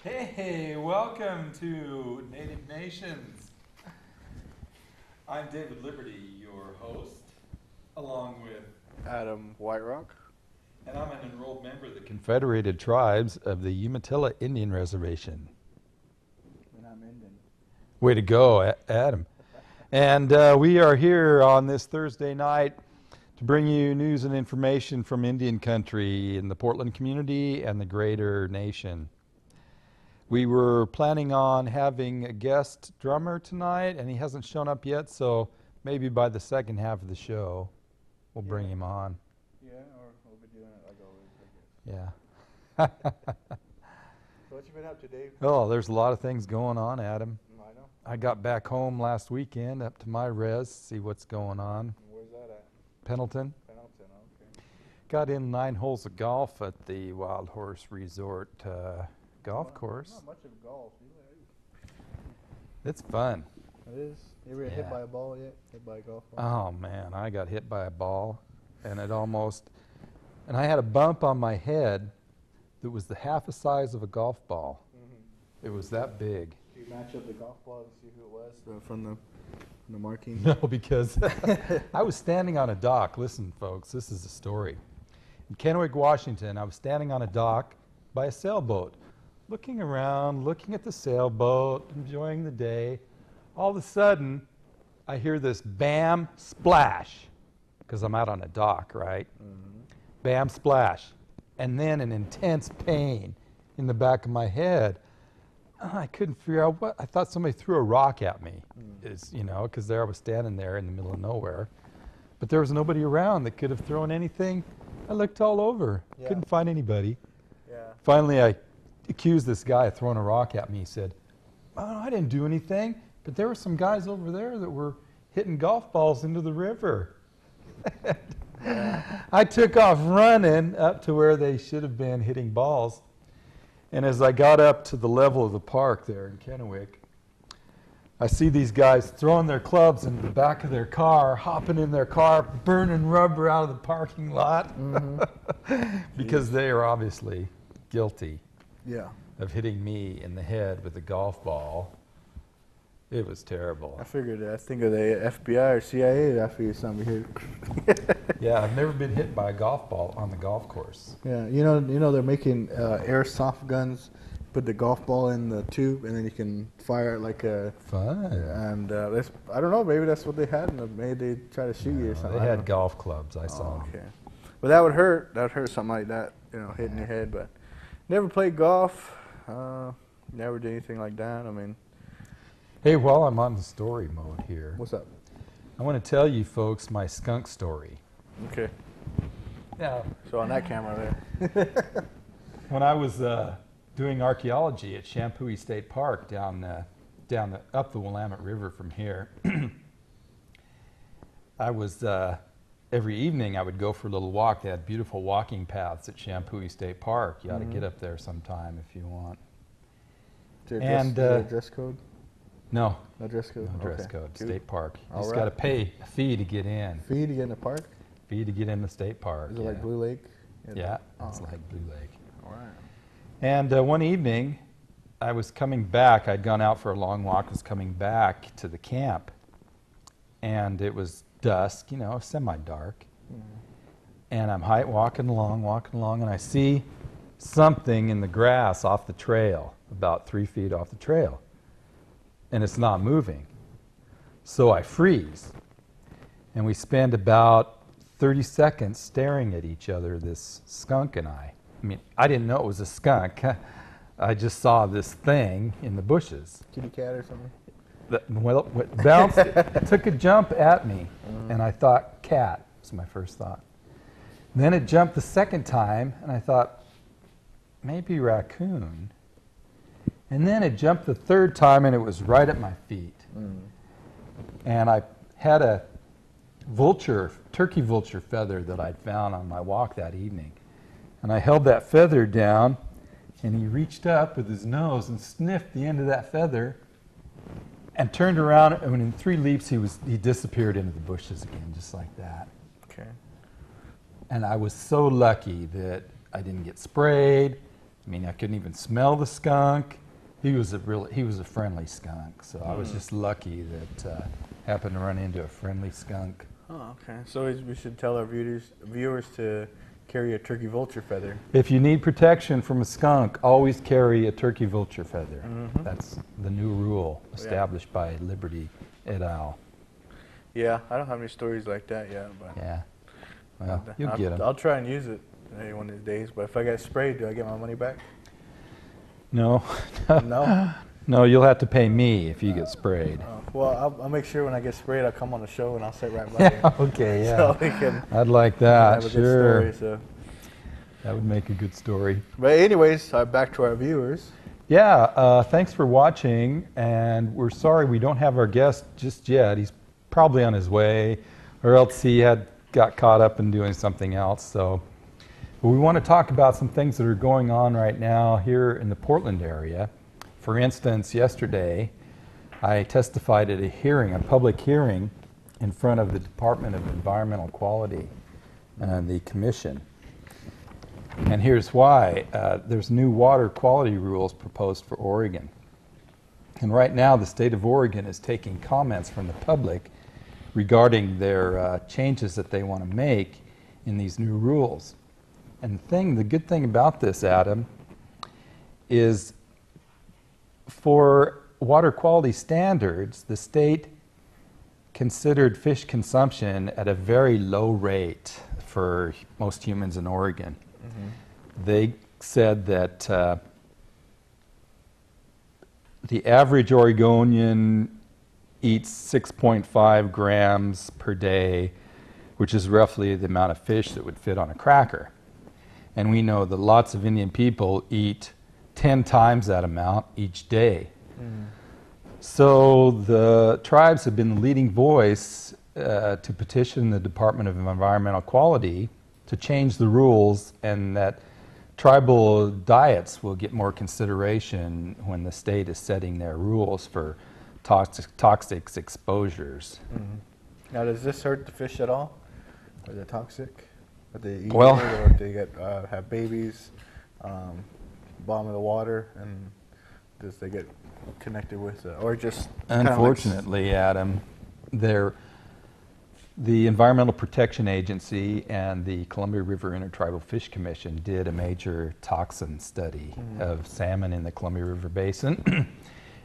Hey, welcome to Native Nations. I'm David Liberty, your host, along with Adam Whiterock. and I'm an enrolled member of the Confederated Tribes of the Umatilla Indian Reservation. And I'm Indian. Way to go, Adam. And we are here on this Thursday night to bring you news and information from Indian country in the Portland community and the greater nation. We were planning on having a guest drummer tonight, and he hasn't shown up yet, so maybe by the second half of the show, we'll bring him on. Yeah, or we'll be doing it like always, I guess. Yeah. So what you been up to, Dave? Oh, there's a lot of things going on, Adam. I know. I got back home last weekend up to my res, see what's going on. Where's that at? Pendleton. Pendleton, okay. Got in 9 holes of golf at the Wild Horse Resort golf course. Not much of golf. It's fun. It is. You ever get hit by a ball yet? Hit by a golf ball? Oh man, I got hit by a ball, and I had a bump on my head that was the half the size of a golf ball. Mm-hmm. It was that big. Did you match up the golf ball and see who it was from the marking? No, because I was standing on a dock. Listen, folks, this is a story. In Kennewick, Washington, I was standing on a dock by a sailboat, looking around, looking at the sailboat, enjoying the day. All of a sudden, I hear this bam, splash, because I'm out on a dock, right? Mm-hmm. Bam, splash. And then an intense pain in the back of my head. I couldn't figure out what. I thought somebody threw a rock at me, because there I was standing there in the middle of nowhere. But there was nobody around that could have thrown anything. I looked all over, couldn't find anybody. Yeah. Finally, I accused this guy of throwing a rock at me. He said, "Oh, I didn't do anything, but there were some guys over there that were hitting golf balls into the river." I took off running up to where they should have been hitting balls. And as I got up to the level of the park there in Kennewick, I see these guys throwing their clubs into the back of their car, hopping in their car, burning rubber out of the parking lot, because they are obviously guilty of hitting me in the head with a golf ball. It was terrible. I figured. I think of the FBI or CIA. I figured something here. Yeah, I've never been hit by a golf ball on the golf course. Yeah, you know they're making airsoft guns. Put the golf ball in the tube, and then you can fire it like a. Fun. And I don't know. Maybe that's what they had, and maybe they try to shoot you or something. They had golf clubs. I saw. Okay, but that would hurt. That would hurt something like that. Hitting your head. But never played golf. Never did anything like that. I mean. Hey, while I'm on the story mode here, What's up? I want to tell you folks my skunk story. Okay. Yeah. So on that camera there. When I was doing archaeology at Shampooey State Park up the Willamette River from here, I was every evening I would go for a little walk. They had beautiful walking paths at Shampooey State Park. You ought to get up there sometime if you want. Is there a dress code? No. No dress code? No dress code. Cool. State Park. You All just right. got to pay a fee to get in. Fee to get in the park? Fee to get in the state park. Is it like Blue Lake? Yeah, it's like Blue Lake. All right. And one evening, I was coming back. I'd gone out for a long walk, was coming back to the camp. And it was dusk, semi-dark. And I'm walking along, and I see something in the grass off the trail, about 3 feet off the trail. And it's not moving. So I freeze. And we spend about 30 seconds staring at each other, this skunk and I. I mean, I didn't know it was a skunk. I just saw this thing in the bushes. Kitty cat or something? It bounced, it took a jump at me, and I thought, cat was my first thought. Then it jumped the second time, and I thought, maybe raccoon. And then it jumped the third time, and it was right at my feet. And I had a turkey vulture feather that I'd found on my walk that evening. And I held that feather down, and he reached up with his nose and sniffed the end of that feather and turned around, and in 3 leaps, he disappeared into the bushes again, just like that. Okay. And I was so lucky that I didn't get sprayed, I mean, I couldn't even smell the skunk. He was a friendly skunk, so I was just lucky that happened to run into a friendly skunk. Oh, okay. So we should tell our viewers to carry a turkey vulture feather. If you need protection from a skunk, always carry a turkey vulture feather. Mm-hmm. That's the new rule established by Liberty et al. Yeah, I don't have any stories like that yet, but Yeah. Well, you'll get them. I'll try and use it one of these days. But if I get sprayed, do I get my money back? No. No. No, you'll have to pay me if you get sprayed. Well, I'll make sure when I get sprayed, I'll come on the show and I'll sit right by you. Okay, yeah. So we can I'd like that, have a sure. good story. So. That would make a good story. But anyways, back to our viewers. Yeah, thanks for watching, and we're sorry we don't have our guest just yet. He's probably on his way, or else he got caught up in doing something else. So, but we want to talk about some things that are going on right now here in the Portland area. For instance, yesterday I testified at a public hearing in front of the Department of Environmental Quality and the Commission. And here's why. There's new water quality rules proposed for Oregon. And right now the state of Oregon is taking comments from the public regarding their changes that they want to make in these new rules. And the good thing about this, Adam, is for water quality standards, the state considered fish consumption at a very low rate for most humans in Oregon. Mm-hmm. They said that the average Oregonian eats 6.5 grams per day, which is roughly the amount of fish that would fit on a cracker. And we know that lots of Indian people eat 10 times that amount each day. Mm. So the tribes have been the leading voice to petition the Department of Environmental Quality to change the rules, and that tribal diets will get more consideration when the state is setting their rules for toxic exposures. Mm-hmm. Now, does this hurt the fish at all? Are they toxic? Are they eat well, it, or do they have babies, bottom of the water, and does they get connected with, or just? Unfortunately, Adam, the Environmental Protection Agency and the Columbia River Intertribal Fish Commission did a major toxin study of salmon in the Columbia River Basin,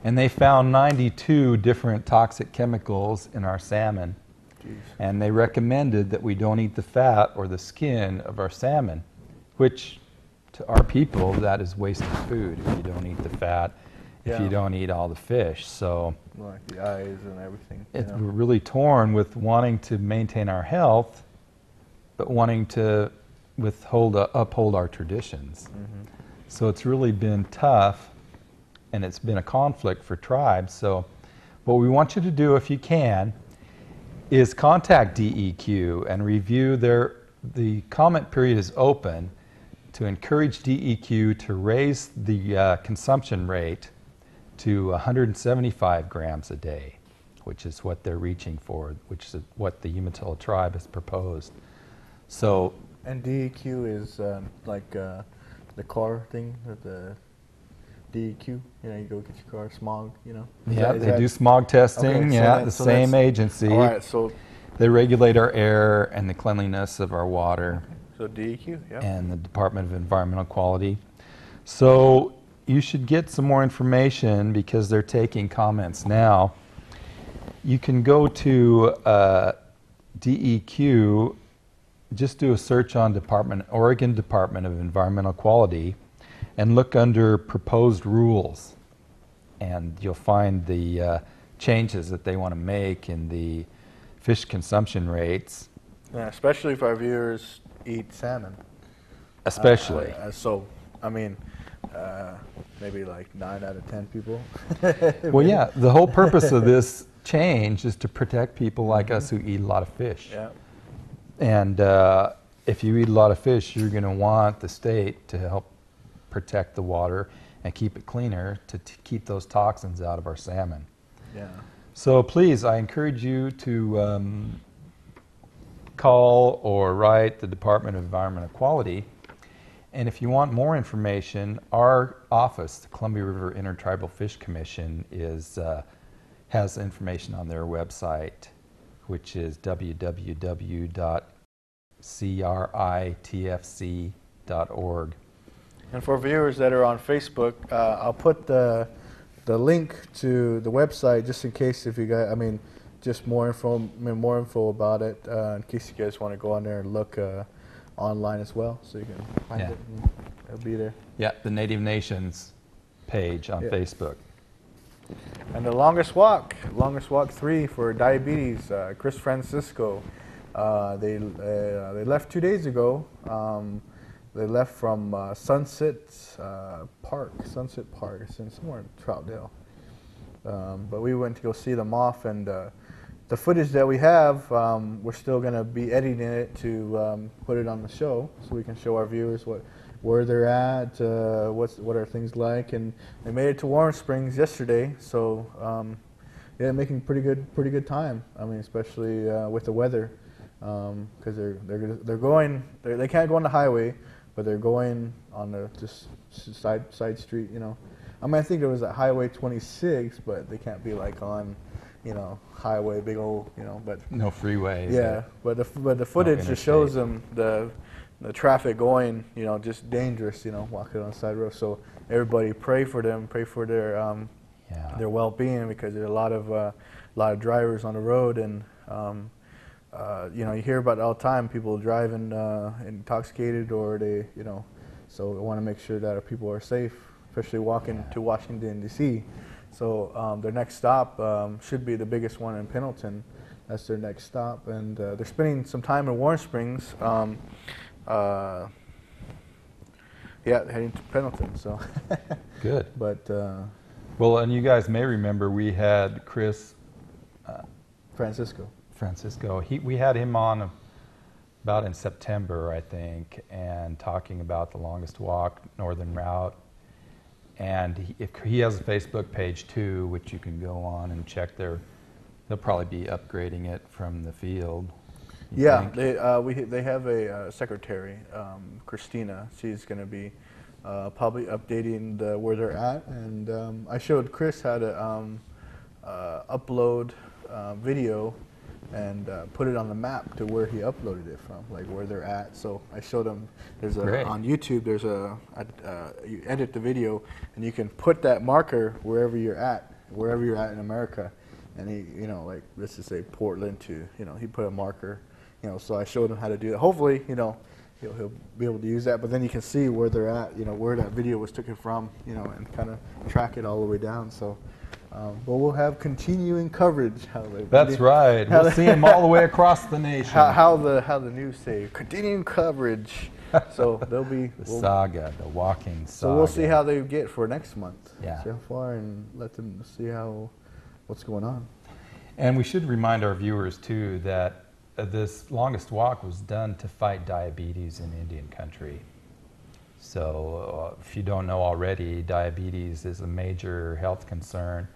and they found 92 different toxic chemicals in our salmon. Jeez. And they recommended that we don't eat the fat or the skin of our salmon, which to our people, that is wasted food if you don't eat the fat, if you don't eat all the fish. So like the eyes and everything. We're really torn with wanting to maintain our health, but wanting to uphold our traditions. Mm-hmm. So it's really been tough, and it's been a conflict for tribes. So what we want you to do, if you can, is contact DEQ and review the comment period is open to encourage DEQ to raise the consumption rate to 175 grams a day, which is what they're reaching for, which is what the Umatilla tribe has proposed. So, and DEQ is like the car thing, the DEQ, you go get your car smog, Yeah, they do smog testing, okay, the same agency. All right, so they regulate our air and the cleanliness of our water. So DEQ, yeah. And the Department of Environmental Quality. So you should get some more information because they're taking comments now. You can go to DEQ, just do a search on Oregon Department of Environmental Quality, and look under proposed rules, and you'll find the changes that they want to make in the fish consumption rates. Yeah, especially if our viewers eat salmon. Especially. Maybe like 9 out of 10 people. Well, yeah, the whole purpose of this change is to protect people like us who eat a lot of fish. Yeah. And if you eat a lot of fish, you're going to want the state to help protect the water and keep it cleaner to keep those toxins out of our salmon. Yeah. So please, I encourage you to call or write the Department of Environmental Quality And if you want more information, our office, the Columbia River Intertribal Fish Commission, has information on their website, which is www.critfc.org. And for viewers that are on Facebook, I'll put the link to the website just in case if you guys, I mean, just more info about it in case you guys want to go on there and look online as well, so you can find it. And it'll be there. Yeah, the Native Nations page on Facebook. And the longest walk 3 for diabetes, Chris Francisco. They left 2 days ago. They left from Sunset Park. It's in somewhere in Troutdale. But we went to go see them off, and the footage that we have, we're still going to be editing it to put it on the show, so we can show our viewers where they're at, what are things like, and they made it to Warm Springs yesterday. So yeah, making pretty good time. I mean, especially with the weather, because they can't go on the highway, but they're going on the just side street. You know, I mean, I think there was a Highway 26, but they can't be like on, you know, highway, big old, you know, but no freeway. Yeah, but the footage just shows them the traffic going, you know, just dangerous, you know, walking on the side road. So everybody pray for them, pray for their well-being, because there's a lot of drivers on the road, and you know, you hear about it all the time, people driving intoxicated, or they, you know, so we want to make sure that our people are safe, especially walking to Washington, D.C. So their next stop should be the biggest one in Pendleton. That's their next stop, and they're spending some time in Warm Springs. Yeah, heading to Pendleton. So good. But well, and you guys may remember we had Chris Francisco. We had him on about in September, I think, and talking about the longest walk, Northern Route. And he has a Facebook page too, which you can go on and check there. They'll probably be upgrading it from the field. Yeah, they have a secretary, Christina. She's going to be probably updating where they're at. And I showed Chris how to upload video and put it on the map to where he uploaded it from, like where they're at. So I showed him. On YouTube. There's you edit the video and you can put that marker wherever you're at in America. And he, you know, like let's just say Portland to, you know, he put a marker, you know. So I showed him how to do that. Hopefully, you know, he'll be able to use that. But then you can see where they're at, you know, where that video was taken from, you know, and kind of track it all the way down. So. But we'll have continuing coverage. That's right. We'll see them all the way across the nation. How the news say, continuing coverage. So they'll be the walking saga. So we'll see how they get for next month. Yeah. See how far, and let them see what's going on. And we should remind our viewers too that this longest walk was done to fight diabetes in Indian country. So if you don't know already, diabetes is a major health concern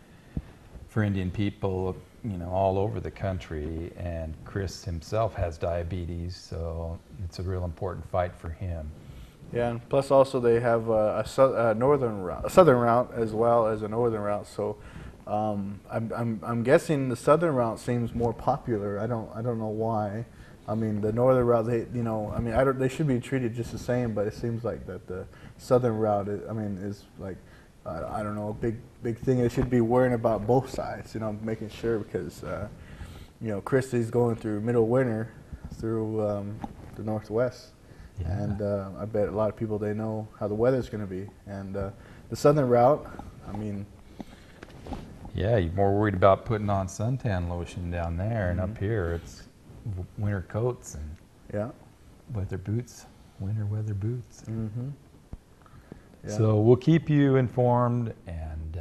for Indian people, you know, all over the country, and Chris himself has diabetes, so it's a real important fight for him. Yeah, and plus also they have a southern route as well as a northern route. So I'm guessing the southern route seems more popular. I don't know why. I mean, the northern route, they should be treated just the same, but it seems like that the southern route, is like, I don't know, a big thing. They should be worrying about both sides, you know, making sure, because, you know, Christy's going through middle winter through the Northwest. Yeah. And I bet a lot of people, they know how the weather's going to be. And the southern route, yeah, you're more worried about putting on suntan lotion down there, and up here it's winter coats and winter weather boots. Mm-hmm. Yeah. So we'll keep you informed, and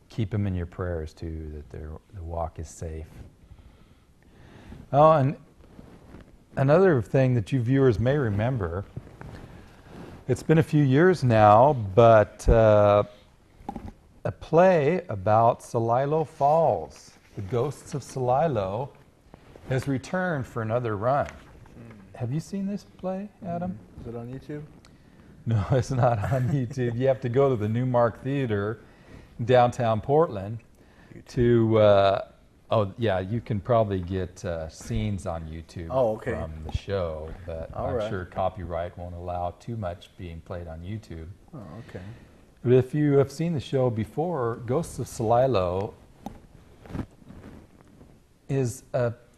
keep them in your prayers too, that the walk is safe. Oh, and another thing that you viewers may remember, it's been a few years now, but a play about Celilo Falls, the Ghosts of Celilo, has returned for another run. Have you seen this play, Adam? Is it on YouTube? No, it's not on YouTube. You have to go to the Newmark Theater in downtown Portland to, oh yeah, you can probably get scenes on YouTube from the show, but I'm sure copyright won't allow too much being played on YouTube. Oh, okay. But if you have seen the show before, Ghosts of Celilo is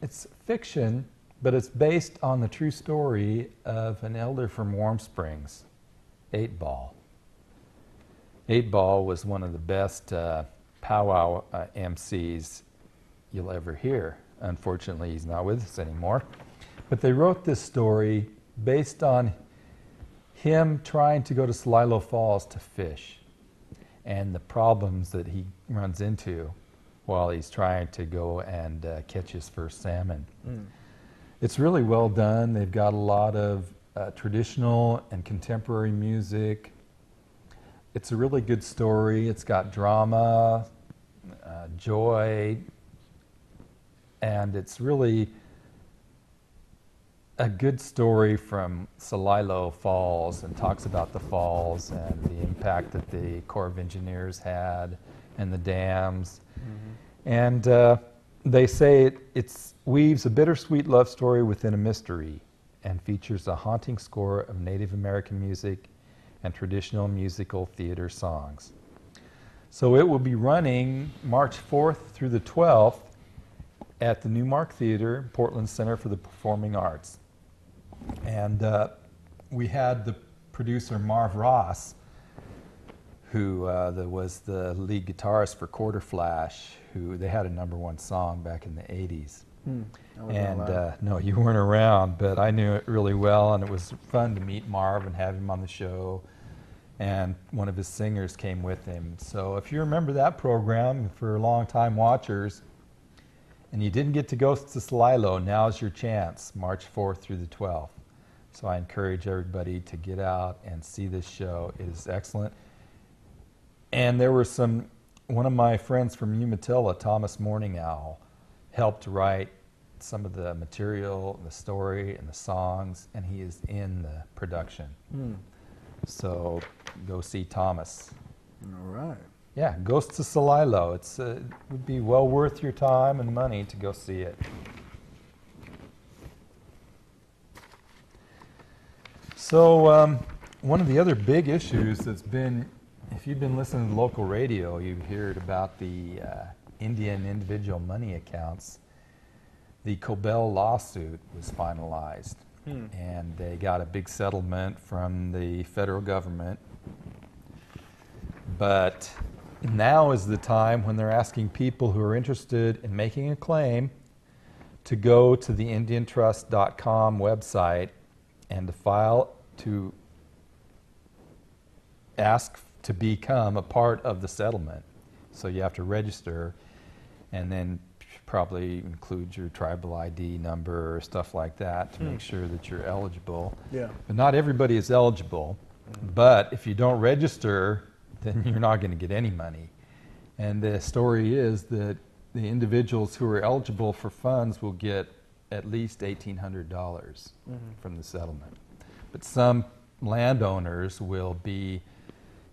it's fiction, but it's based on the true story of an elder from Warm Springs, 8-Ball. 8-Ball was one of the best powwow MCs you'll ever hear. Unfortunately, he's not with us anymore. But they wrote this story based on him trying to go to Celilo Falls to fish and the problems that he runs into while he's trying to go and catch his first salmon. It's really well done. They've got a lot of traditional and contemporary music. It's a really good story. It's got drama, joy, and it's really a good story from Celilo Falls, and talks about the falls and the impact that the Corps of Engineers had and the dams. And they say it weaves a bittersweet love story within a mystery and features a haunting score of Native American music and traditional musical theater songs. So it will be running March 4th through the 12th at the Newmark Theater, Portland Center for the Performing Arts. And we had the producer Marv Ross, who was the lead guitarist for Quarter Flash, who they had a #1 song back in the 80s. And no, you weren't around, but I knew it really well, and it was fun to meet Marv and have him on the show. And one of his singers came with him. So if you remember that program, for long-time watchers, and you didn't get to go to Celilo, now's your chance, March 4th through the 12th. So I encourage everybody to get out and see this show. It is excellent. And there were one of my friends from Umatilla, Thomas Morning Owl, helped write some of the material, the story, and the songs, and he is in the production. So go see Thomas. All right. Yeah, Ghosts of Celilo. It would be well worth your time and money to go see it. So one of the other big issues that's been, if you've been listening to local radio, you've heard about the Indian individual money accounts. The Cobell lawsuit was finalized, and they got a big settlement from the federal government. But now is the time when they're asking people who are interested in making a claim to go to the IndianTrust.com website and to ask to become a part of the settlement. So you have to register and then probably include your tribal ID number or stuff like that to make sure that you're eligible. Yeah. But not everybody is eligible. But if you don't register, then you're not going to get any money. And the story is that the individuals who are eligible for funds will get at least $1,800 from the settlement. But some landowners will be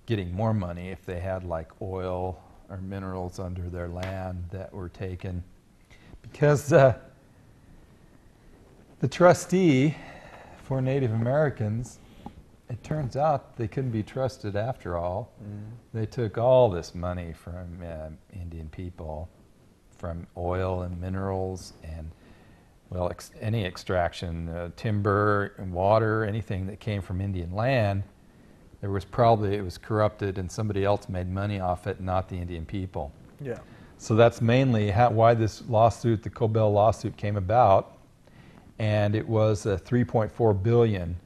getting more money if they had like oil or minerals under their land that were taken. Because the trustee for Native Americans, it turns out they couldn't be trusted after all. They took all this money from Indian people, from oil and minerals and, well, any extraction, timber and water, anything that came from Indian land. It was corrupted and somebody else made money off it, not the Indian people. Yeah. So that's mainly why this lawsuit, the Cobell lawsuit, came about. And it was $3.4 billion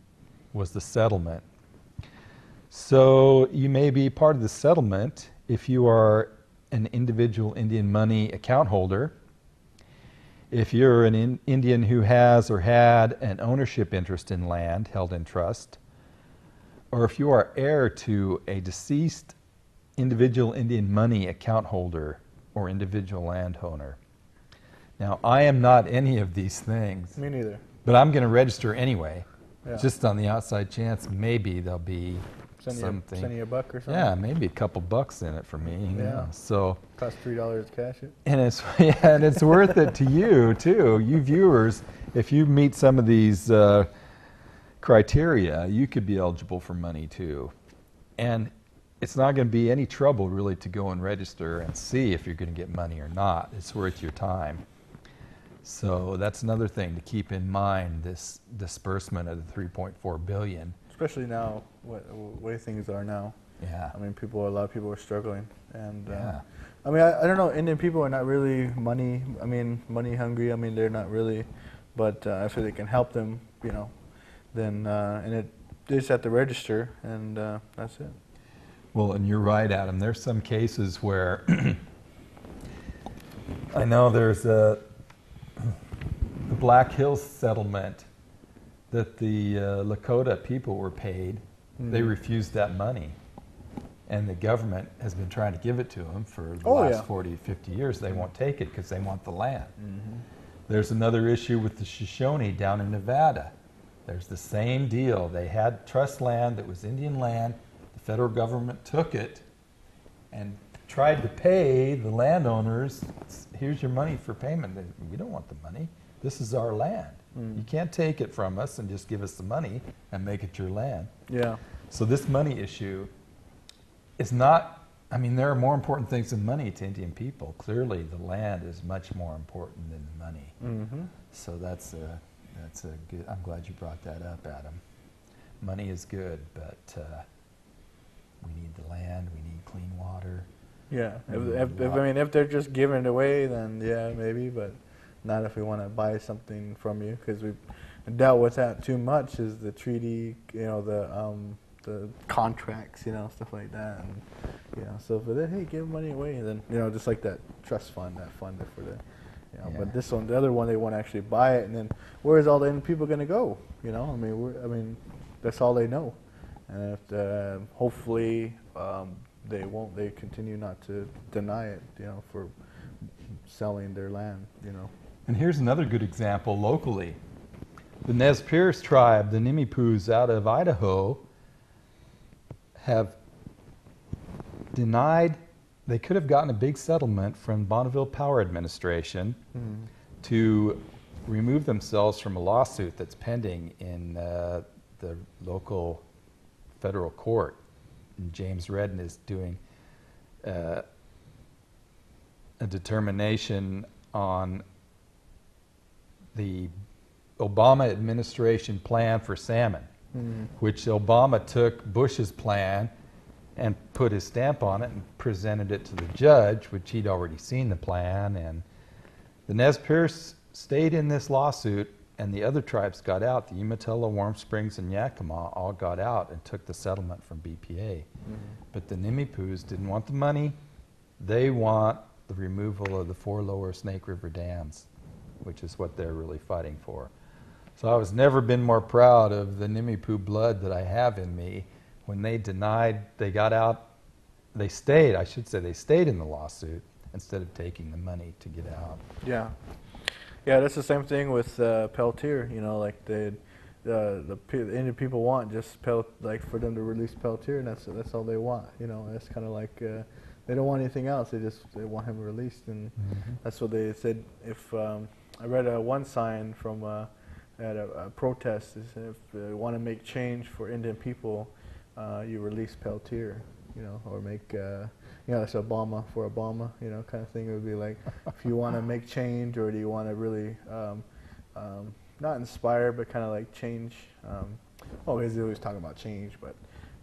was the settlement. So you may be part of the settlement if you are an individual Indian money account holder, if you're an Indian who has or had an ownership interest in land held in trust, or if you are heir to a deceased individual Indian money account holder or individual landowner. Now, I am not any of these things. Me neither. But I'm going to register anyway. Yeah. Just on the outside chance, maybe there'll be send something. You a buck or something. Yeah, maybe a couple bucks in it for me. Yeah. So. Cost $3 to cash it. And it's worth it to you too, you viewers. If you meet some of these criteria, you could be eligible for money too. And it's not going to be any trouble really to go and register and see if you're going to get money or not. It's worth your time. So that's another thing to keep in mind, this disbursement of the $3.4 billion. Especially now, what way things are now. Yeah. I mean, a lot of people are struggling, and Yeah. I mean, I don't know. Indian people are not really money hungry. I mean, they're not really, but if they can help them, then and they just have to register, and that's it. Well, and you're right, Adam. There's some cases where I know there's the Black Hills settlement that the Lakota people were paid. They refused that money. And the government has been trying to give it to them for the last 40, 50 years. They won't take it because they want the land. There's another issue with the Shoshone down in Nevada. There's the same deal. They had trust land that was Indian land. The federal government took it and tried to pay the landowners, here's your money for payment. We don't want the money. This is our land. You can't take it from us and just give us the money and make it your land. Yeah. So this money issue is not, I mean, there are more important things than money to Indian people. Clearly, the land is much more important than the money. So that's a good, I'm glad you brought that up, Adam. Money is good, but we need the land, we need clean water. Yeah, if they're just giving it away, then yeah, maybe, but not if we want to buy something from you, because we've dealt with that too much. Is the treaty, the contracts, stuff like that, and so for that, hey, give money away, and then just like that trust fund, that fund for the, But this one, the other one, they want to actually buy it, and then where's all the people going to go? I mean, that's all they know, and if hopefully they continue not to deny it, for selling their land, And here's another good example locally. The Nez Perce tribe, the Nimipoos out of Idaho, have denied, they could have gotten a big settlement from Bonneville Power Administration to remove themselves from a lawsuit that's pending in the local federal court. And James Redden is doing a determination on the Obama administration plan for salmon, which Obama took Bush's plan and put his stamp on it and presented it to the judge, which he'd already seen the plan. And the Nez Perce stayed in this lawsuit, and the other tribes got out. The Umatilla, Warm Springs, and Yakima all got out and took the settlement from BPA. But the Nimipoos didn't want the money. They want the removal of the 4 lower Snake River dams, which is what they're really fighting for. So I was never been more proud of the Nimipoo blood that I have in me. When they denied, they got out, they stayed in the lawsuit instead of taking the money to get out. Yeah. Yeah, that's the same thing with Peltier, like the Indian people want just for them to release Peltier, and that's all they want, That's kind of like they don't want anything else. They want him released, and that's what they said. If I read one sign from at a protest, is if they want to make change for Indian people, you release Peltier, or make that's Obama for Obama, kind of thing. It would be like, if you want to make change, or do you want to really not inspire, but kind of like change. He's always talking about change, but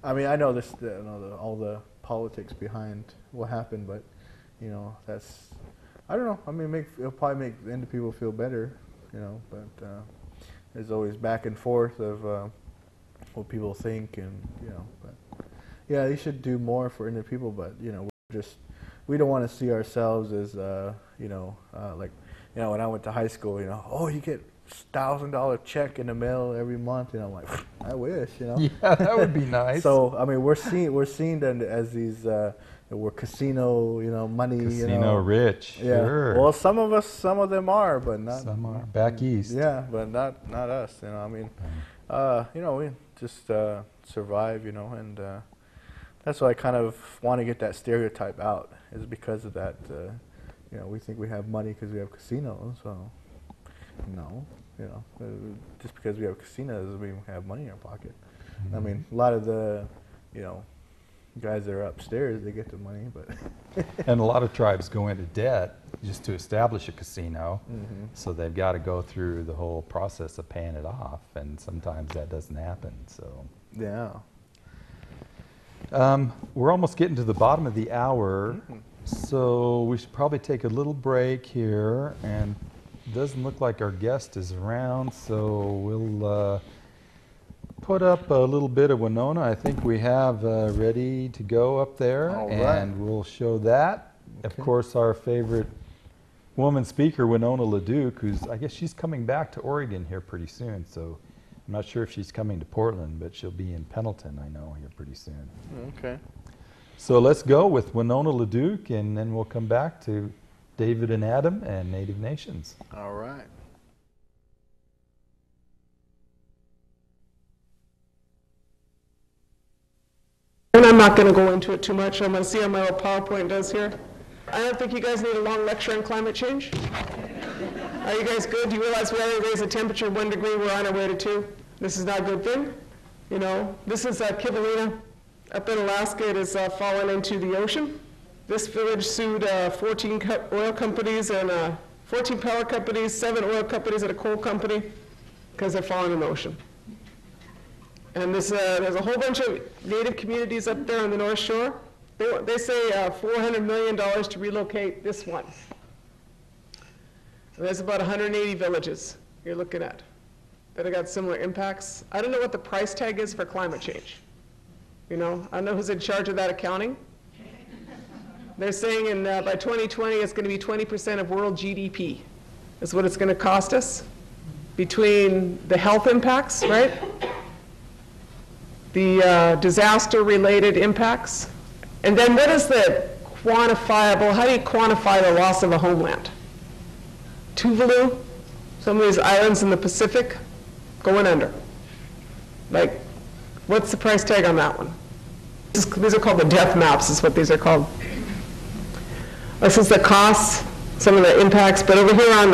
I mean, I know this, all the politics behind what happened, but that's, I don't know. I mean, it'll probably make the Indian people feel better, but there's always back and forth of what people think, and but yeah, they should do more for Indian people, but we don't want to see ourselves as like when I went to high school, you get $1,000 check in the mail every month, I'm like, I wish, Yeah, that would be nice. So I mean, we're seen them as these we're casino, money, casino rich. Yeah. Sure. Well, some of them are, but not. Some are back east. Yeah, but not us. I mean, We just survive, and that's why I kind of want to get that stereotype out, is because of that. We think we have money because we have casinos, so no, just because we have casinos doesn't mean we have money in our pocket. Mm-hmm. I mean, a lot of the, guys that are upstairs, they get the money, but And a lot of tribes go into debt just to establish a casino, mm-hmm. so they've got to go through the whole process of paying it off, and sometimes that doesn't happen. So yeah. we're almost getting to the bottom of the hour, Mm-hmm. so we should probably take a little break here, and it doesn't look like our guest is around, so we'll put up a little bit of Winona. I think we have ready to go up there, All right. and we'll show that. Of Okay. course, our favorite woman speaker, Winona LaDuke, who's, I guess she's coming back to Oregon here pretty soon, so I'm not sure if she's coming to Portland, but she'll be in Pendleton, I know, here pretty soon. Okay. So let's go with Winona LaDuke, and then we'll come back to David and Adam and Native Nations. All right. And I'm not going to go into it too much. I'm going to see how my little PowerPoint does here. I don't think you guys need a long lecture on climate change. Are you guys good? Do you realize we already raised the temperature 1 degree? We're on our way to 2. This is not a good thing. This is Kivalina up in Alaska. It has fallen into the ocean. This village sued 14 oil companies and 14 power companies, 7 oil companies, and a coal company because they're falling in the ocean. And there's a whole bunch of native communities up there on the North Shore. They say $400 million to relocate this one. So there's about 180 villages you're looking at that have got similar impacts. I don't know what the price tag is for climate change. I don't know who's in charge of that accounting. They're saying by 2020 it's going to be 20% of world GDP is what it's going to cost us between the health impacts, right? The disaster-related impacts. And then what is the quantifiable, how do you quantify the loss of a homeland? Tuvalu, some of these islands in the Pacific, going under. Like, what's the price tag on that one? These are called the death maps, is what these are called. This is the costs, some of the impacts, but over here on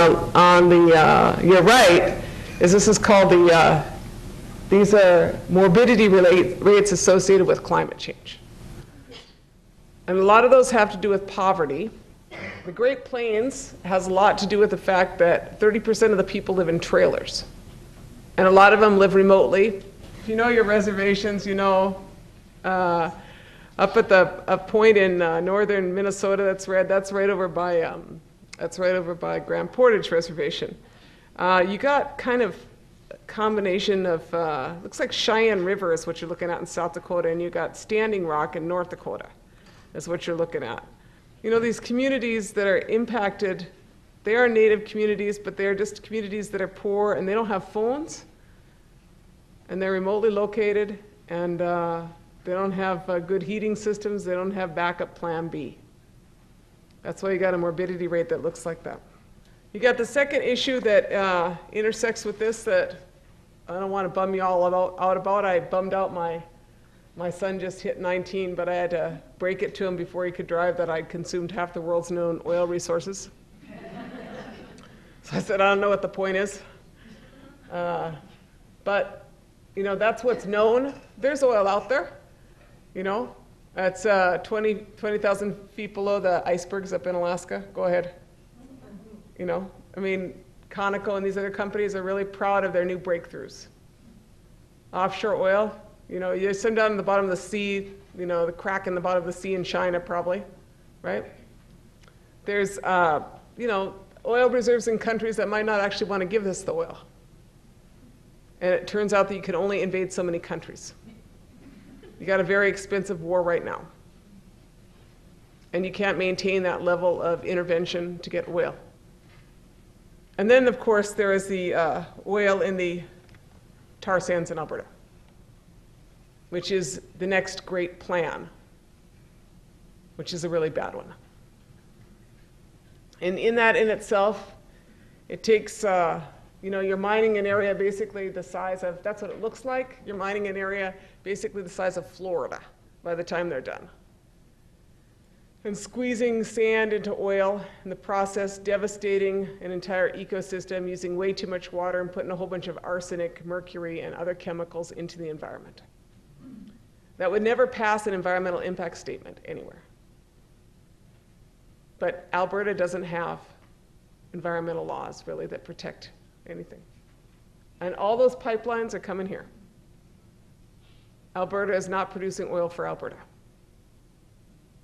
the your right, this is called these are morbidity rates associated with climate change. And a lot of those have to do with poverty. The Great Plains has a lot to do with the fact that 30% of the people live in trailers. And a lot of them live remotely. If you know your reservations, up at a point in northern Minnesota that's right over by Grand Portage Reservation. You got kind of combination of, looks like Cheyenne River is what you're looking at in South Dakota, and you got Standing Rock in North Dakota is what you're looking at. These communities that are impacted, they are native communities, but they're just communities that are poor and they don't have phones, and they're remotely located, and they don't have good heating systems, they don't have backup plan B. That's why you got a morbidity rate that looks like that. You got the second issue that intersects with this that I don't want to bum you all out about. I bummed out my son just hit 19, but I had to break it to him before he could drive that I'd consumed half the world's known oil resources. So I said, I don't know what the point is. But, that's what's known. There's oil out there, That's 20,000 feet below the icebergs up in Alaska. Go ahead. Conoco and these other companies are really proud of their new breakthroughs. Offshore oil, you send down in the bottom of the sea, the crack in the bottom of the sea in China probably, right? There's, oil reserves in countries that might not actually want to give us the oil. And it turns out that you can only invade so many countries. You got a very expensive war right now. And you can't maintain that level of intervention to get oil. And then, of course, there is the oil in the tar sands in Alberta, which is the next great plan, which is a really bad one. And in that in itself, it takes You know, you're mining an area basically the size of, that's what it looks like. You're mining an area basically the size of Florida by the time they're done. And squeezing sand into oil, in the process devastating an entire ecosystem, using way too much water and putting a whole bunch of arsenic, mercury, and other chemicals into the environment. That would never pass an environmental impact statement anywhere. But Alberta doesn't have environmental laws, really, that protect anything. And all those pipelines are coming here. Alberta is not producing oil for Alberta.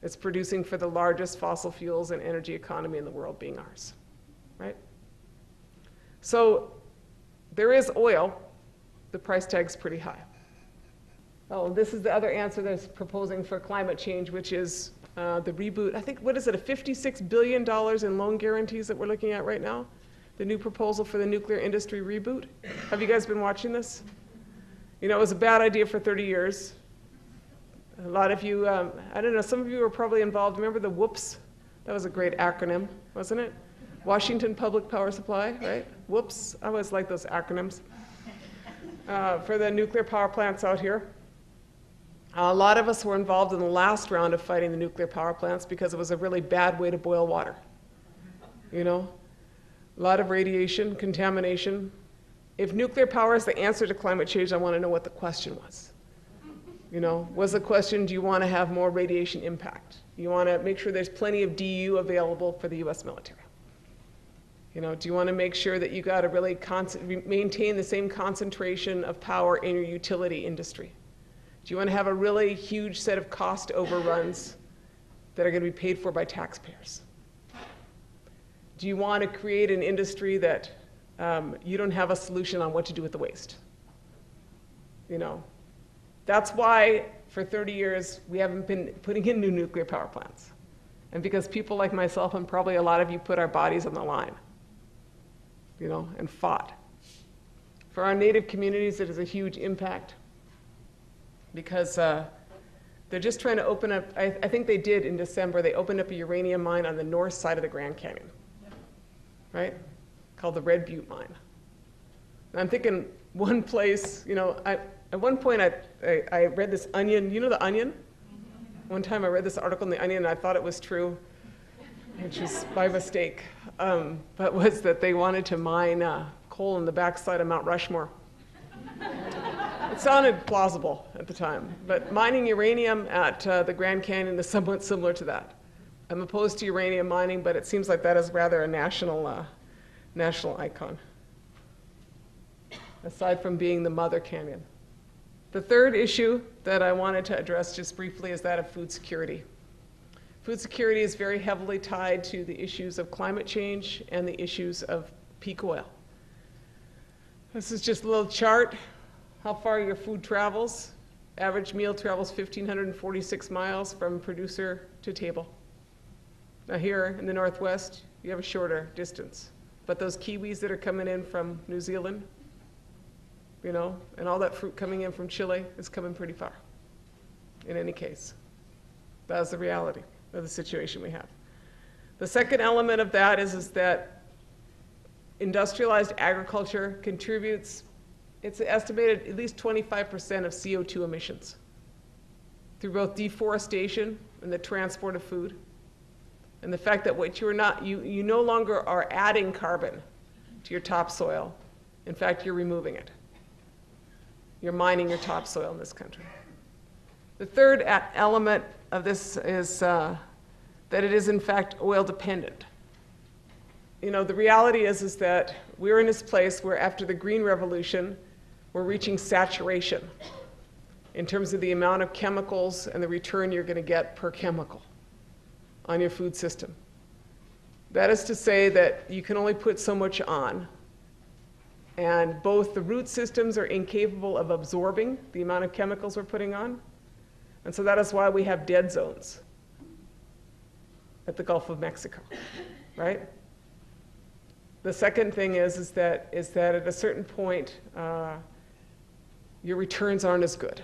It's producing for the largest fossil fuels and energy economy in the world, being ours, right? So there is oil. The price tag's pretty high. Oh, this is the other answer that's proposing for climate change, which is the reboot. I think, what is it, a $56 billion in loan guarantees that we're looking at right now? The new proposal for the nuclear industry reboot. Have you guys been watching this? You know, it was a bad idea for 30 years. A lot of you, I don't know, some of you were probably involved. Remember the WHOOPS? That was a great acronym, wasn't it? Washington Public Power Supply, right? WHOOPS. I always like those acronyms. For the nuclear power plants out here. A lot of us were involved in the last round of fighting the nuclear power plants because it was a really bad way to boil water. You know? A lot of radiation, contamination. If nuclear power is the answer to climate change, I want to know what the question was. You know, was the question, do you want to have more radiation impact? You want to make sure there's plenty of DU available for the US military? You know, do you want to make sure that you got to really maintain the same concentration of power in your utility industry? Do you want to have a really huge set of cost overruns that are going to be paid for by taxpayers? Do you want to create an industry that you don't have a solution on what to do with the waste? You know, that's why for 30 years we haven't been putting in new nuclear power plants. And because people like myself and probably a lot of you put our bodies on the line, you know, and fought. For our Native communities, it is a huge impact because they're just trying to open up, I think they did in December, they opened up a uranium mine on the north side of the Grand Canyon, right? Called the Red Butte Mine. And I'm thinking one place, you know, at one point I read this Onion, you know the Onion? One time I read this article in the Onion and I thought it was true, which is by mistake, but was that they wanted to mine coal in the backside of Mount Rushmore. It sounded plausible at the time, but mining uranium at the Grand Canyon is somewhat similar to that. I'm opposed to uranium mining, but it seems like that is rather a national icon, aside from being the mother canyon. The third issue that I wanted to address just briefly is that of food security. Food security is very heavily tied to the issues of climate change and the issues of peak oil. This is just a little chart, how far your food travels. Average meal travels 1,546 miles from producer to table. Now here in the Northwest, you have a shorter distance. But those kiwis that are coming in from New Zealand, you know, and all that fruit coming in from Chile is coming pretty far. In any case, that's the reality of the situation we have. The second element of that is that industrialized agriculture contributes, it's estimated, at least 25% of CO2 emissions through both deforestation and the transport of food. And the fact that what you're not, you no longer are adding carbon to your topsoil. In fact, you're removing it. You're mining your topsoil in this country. The third element of this is that it is in fact oil dependent. You know, the reality is that we're in this place where after the Green Revolution, we're reaching saturation in terms of the amount of chemicals and the return you're going to get per chemical on your food system. That is to say that you can only put so much on, and both the root systems are incapable of absorbing the amount of chemicals we're putting on, and so that is why we have dead zones at the Gulf of Mexico, right? The second thing is that at a certain point, your returns aren't as good.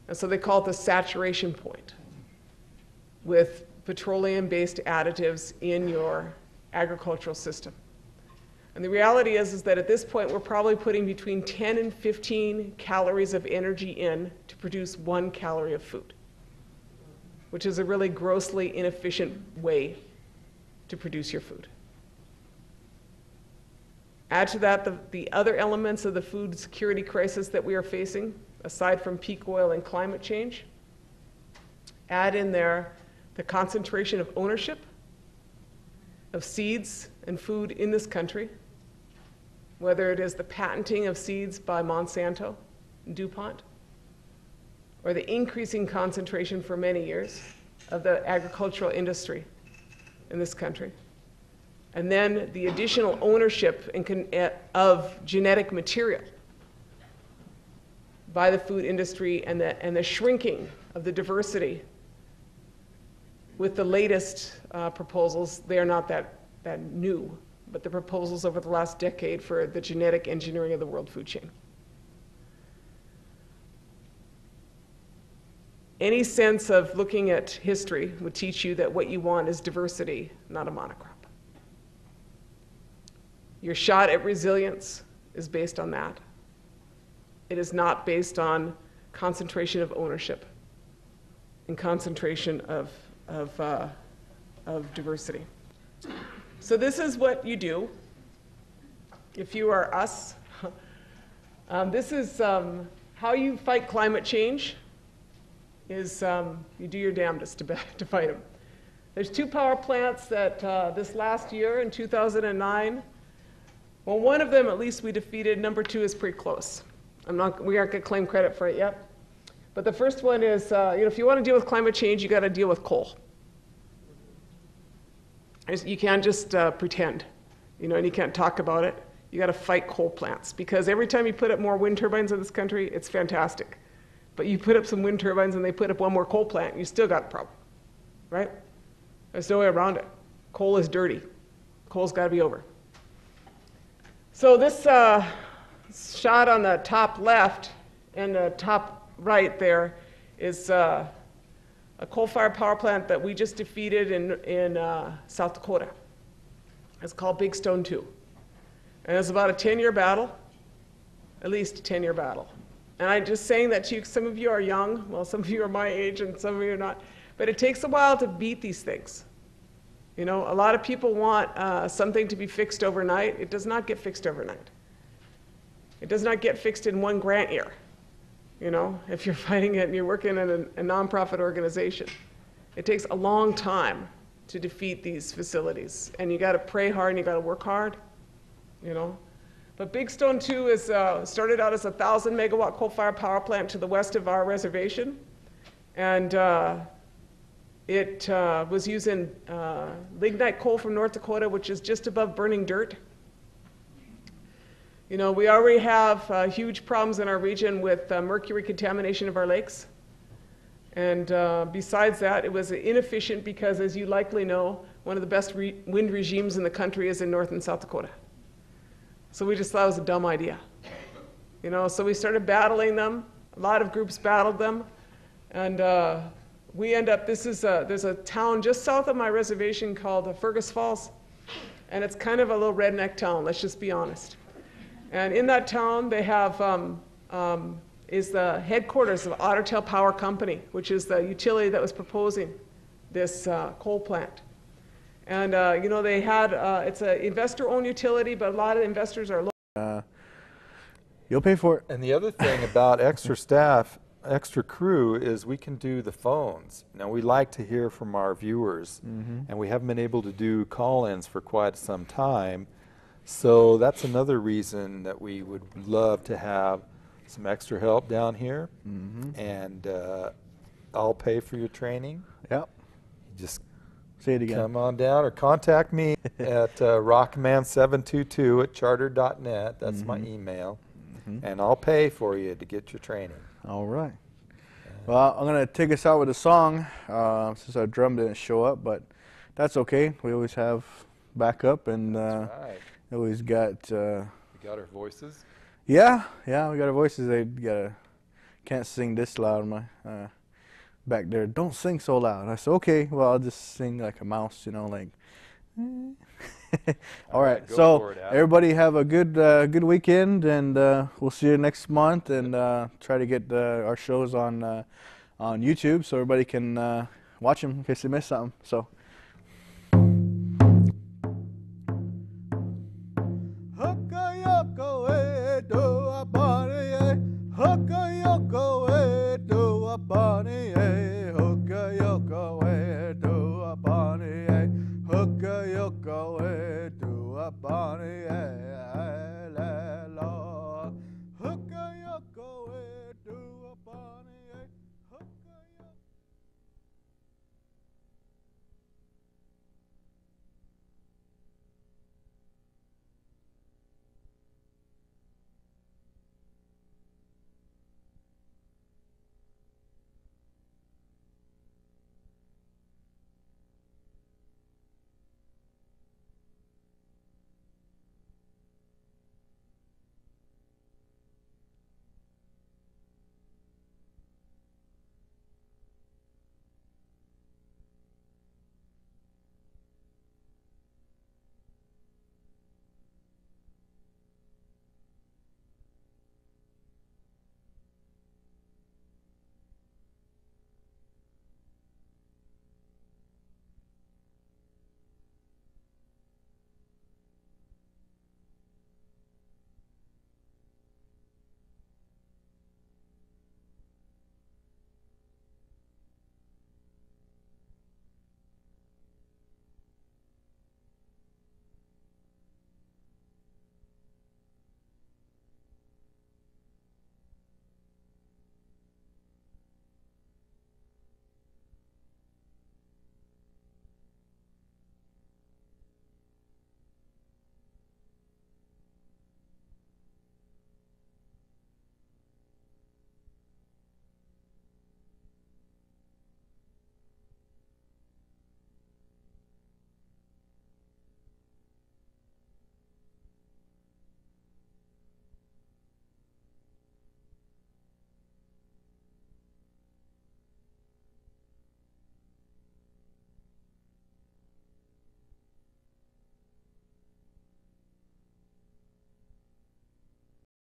And so they call it the saturation point with petroleum-based additives in your agricultural system. And the reality is that at this point, we're probably putting between 10 and 15 calories of energy in to produce 1 calorie of food, which is a really grossly inefficient way to produce your food. Add to that the other elements of the food security crisis that we are facing, aside from peak oil and climate change. Add in there the concentration of ownership of seeds and food in this country, whether it is the patenting of seeds by Monsanto and DuPont, or the increasing concentration for many years of the agricultural industry in this country. And then the additional ownership of genetic material by the food industry and the shrinking of the diversity with the latest proposals. They are not that new, but the proposals over the last decade for the genetic engineering of the world food chain. Any sense of looking at history would teach you that what you want is diversity, not a monocrop. Your shot at resilience is based on that. It is not based on concentration of ownership and concentration of diversity. So this is what you do if you are us. This is how you fight climate change. Is you do your damnedest to fight them. There's 2 power plants that this last year in 2009. Well, one of them at least we defeated. Number 2 is pretty close. We aren't going to claim credit for it yet. But the first one is, if you want to deal with climate change, you got to deal with coal. You can't just pretend, and you can't talk about it. You got to fight coal plants, because every time you put up more wind turbines in this country, it's fantastic. But you put up some wind turbines and they put up one more coal plant, you still got a problem, right? There's no way around it. Coal is dirty. Coal's got to be over. So this shot on the top left and the top right there is a coal-fired power plant that we just defeated in South Dakota. It's called Big Stone 2. And it's about a 10-year battle, at least a 10-year battle. And I'm just saying that to you, some of you are young, well, some of you are my age and some of you are not, but it takes a while to beat these things. A lot of people want something to be fixed overnight. It does not get fixed overnight. It does not get fixed in one grant year, if you're fighting it and you're working in a nonprofit organization. It takes a long time to defeat these facilities, and you got to pray hard and you got to work hard, But Big Stone 2 is started out as a 1,000-megawatt coal-fired power plant to the west of our reservation, and it was using lignite coal from North Dakota, which is just above burning dirt. We already have huge problems in our region with mercury contamination of our lakes. And besides that, it was inefficient because, as you likely know, one of the best wind regimes in the country is in North and South Dakota. So we just thought it was a dumb idea. So we started battling them. A lot of groups battled them. And we end up, there's a town just south of my reservation called Fergus Falls. And it's kind of a little redneck town, let's just be honest. And in that town, they have, is the headquarters of Otter Tail Power Company, which is the utility that was proposing this coal plant. And, they had, it's an investor-owned utility, but a lot of investors are local. You'll pay for it. And the other thing about extra staff, extra crew, is we can do the phones. Now, we like to hear from our viewers, and we haven't been able to do call-ins for quite some time. So that's another reason that we would love to have some extra help down here. And I'll pay for your training. Yep. Just say it again. Come on down or contact me at rockman722@charter.net. That's my email. And I'll pay for you to get your training. All right. Well, I'm going to take us out with a song since our drum didn't show up, but that's okay. We always have backup, and That's right. always got... We got our voices. Yeah, we got our voices. They can't sing this loud. My back there, don't sing so loud. I said, okay, well, I'll just sing like a mouse, like. All right. go So for it, Adam. everybody have a good weekend, and we'll see you next month. And try to get our shows on YouTube so everybody can watch them in case they miss something. So. Hakayoko e do a bani e.